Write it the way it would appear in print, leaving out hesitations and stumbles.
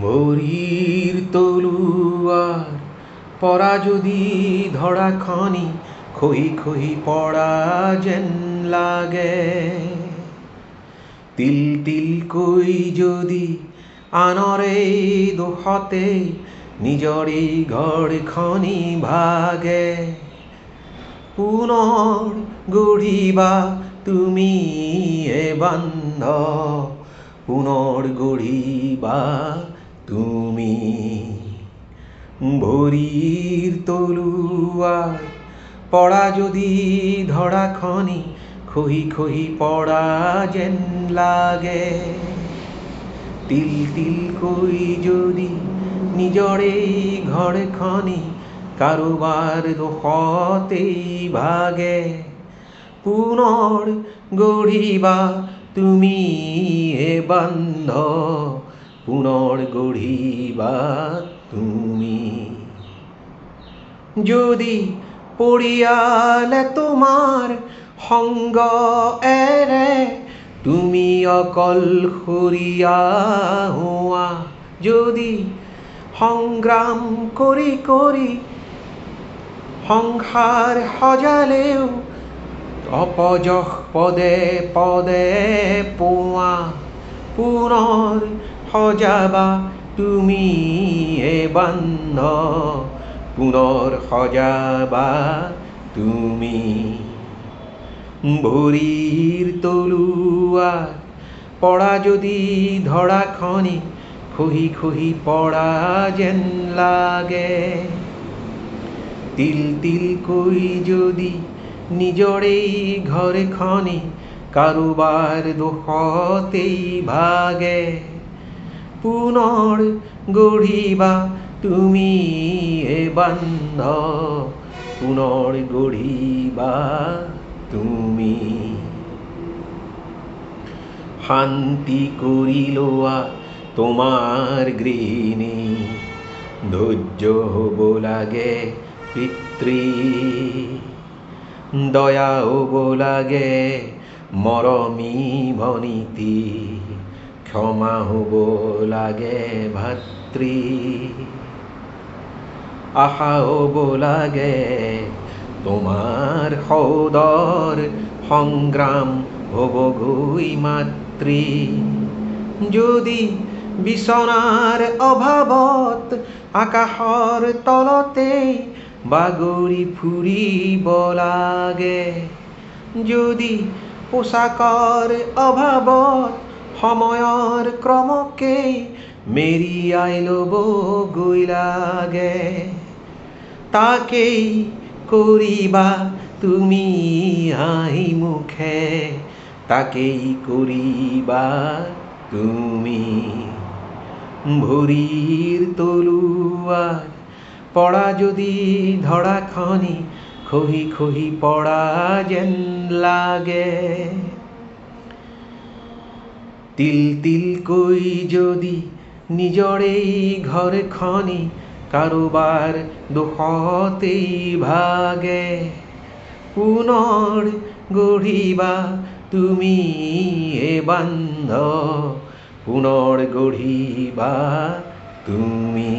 ভৰিৰ তলুৱাৰ পৰা যদি ধৰা খনি খহি খহি পৰা যেন লাগে। তিল তিলকৈ যদি আনৰে দোষতে নিজৰে ঘৰখনি ভাগে। পুনৰ গঢ়িবা তুমিয়ে বান্ধ, পুনৰ গঢ়িবা তুমি। ভৰিৰ তলুৱাৰ পৰা যদি ধৰা খনি খহি খহি পৰা যেন লাগে। তিল তিলকৈ যদি নিজৰে ঘৰখনি কাৰোবাৰ দোষতেই ভাগে। পুনৰ গঢ়িবা তুমিয়ে বান্ধ, পুনৰ গঢ়িবা তুমি। যদি পৰিয়ালে তোমাৰ সংগ এৰে তুমি অকলশৰীয়া হোৱা। যদি সংগ্ৰাম কৰি কৰি সংসাৰ সজালেও অপযশ পদে পদে পোৱা। পুনৰ সজাবা তুমিয়ে বান্ধ, পুনৰ সজাবা তুমি। ভৰিৰ তলুৱাৰ পৰা যদি ধৰা খনি খহি খহি পৰা যেন লাগে। তিল তিলকৈ যদি নিজৰে ঘৰখনি কাৰোবাৰ দোষতেই ভাগে। পুনৰ গঢ়িবা তুমিয়ে বান্ধ, পুনৰ গঢ়িবা তুমি। শান্তি কৰি লোৱা তোমাৰ গৃহিণী, ধৈৰ্য হ'ব লাগে পিতৃ। দয়া হ'ব লাগে মৰমী ভনীতি, ক্ষমা হ'ব লাগে ভাতৃ। আশা হ'ব লাগে তোমাৰ সৌদৰ, সংগ্ৰাম হ'বগৈ মাতৃ। যদি বিচনাৰ অভাৱত আকাশৰ তলতেই বাগৰি ফুৰিব লাগে। যদি পোচাকৰ অভাৱত সময়ৰ ক্ৰমকেই মেৰিয়াই ল'বগৈ লাগে। তাকেই কৰিবা তুমি হাঁহি মুখে, তাকেই কৰিবা তুমি। ভৰিৰ তলুৱাৰ পৰা যদি ধৰা খনি খহি খহি পৰা যেন লাগে। তিল তিলকৈ যদি নিজৰে ঘৰখনি কাৰোবাৰ দোষতেই ভাগে। পুনৰ গঢ়িবা তুমিয়ে বান্ধ, পুনৰ গঢ়িবা তুমি।